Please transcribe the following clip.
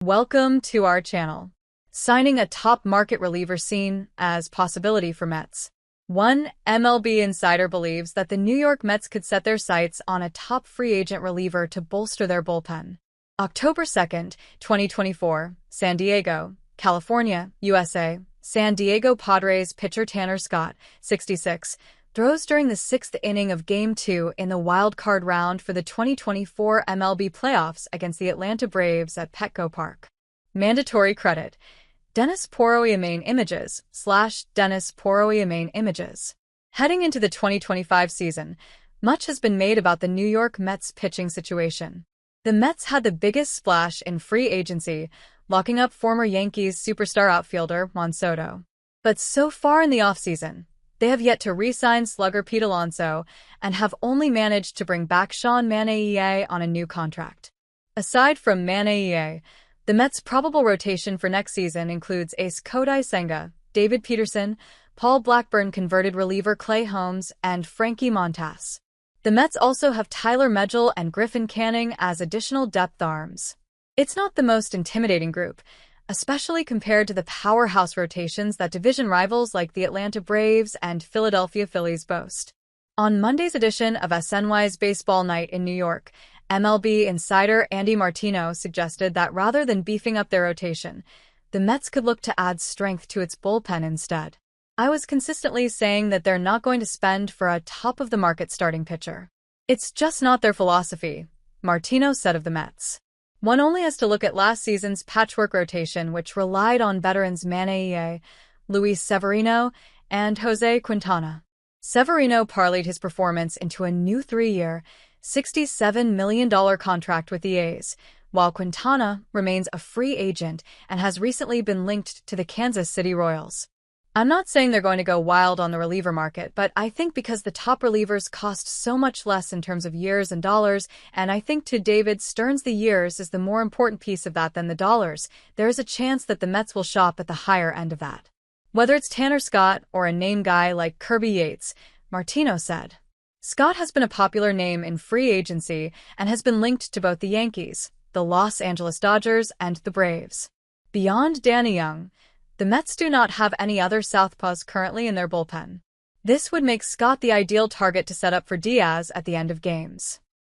Welcome to our channel. Signing a top market reliever seen as possibility for Mets. One MLB insider believes that the New York Mets could set their sights on a top free agent reliever to bolster their bullpen. October 2nd, 2024, San Diego, California, USA. San Diego Padres pitcher Tanner Scott, 66, throws during the sixth inning of Game 2 in the wild card round for the 2024 MLB playoffs against the Atlanta Braves at Petco Park. Mandatory credit: Dennis Poroiemain Images / Dennis Poroiemain Images. Heading into the 2025 season, much has been made about the New York Mets pitching situation. The Mets had the biggest splash in free agency, locking up former Yankees superstar outfielder Juan Soto. But so far in the offseason, they have yet to re-sign slugger Pete Alonso and have only managed to bring back Sean Manaea on a new contract. Aside from Manaea, the Mets' probable rotation for next season includes ace Kodai Senga, David Peterson, Paul Blackburn converted reliever Clay Holmes, and Frankie Montas. The Mets also have Tyler Megill and Griffin Canning as additional depth arms. It's not the most intimidating group, especially compared to the powerhouse rotations that division rivals like the Atlanta Braves and Philadelphia Phillies boast. On Monday's edition of SNY's Baseball Night in New York, MLB insider Andy Martino suggested that rather than beefing up their rotation, the Mets could look to add strength to its bullpen instead. "I was consistently saying that they're not going to spend for a top-of-the-market starting pitcher. It's just not their philosophy," Martino said of the Mets. One only has to look at last season's patchwork rotation, which relied on veterans Manaea, Luis Severino, and Jose Quintana. Severino parlayed his performance into a new 3-year, $67 million contract with the A's, while Quintana remains a free agent and has recently been linked to the Kansas City Royals. "I'm not saying they're going to go wild on the reliever market, but I think because the top relievers cost so much less in terms of years and dollars, and I think to David Stearns the years is the more important piece of that than the dollars, there is a chance that the Mets will shop at the higher end of that. Whether it's Tanner Scott or a name guy like Kirby Yates," Martino said. Scott has been a popular name in free agency and has been linked to both the Yankees, the Los Angeles Dodgers, and the Braves. Beyond Danny Young, the Mets do not have any other southpaws currently in their bullpen. This would make Scott the ideal target to set up for Diaz at the end of games.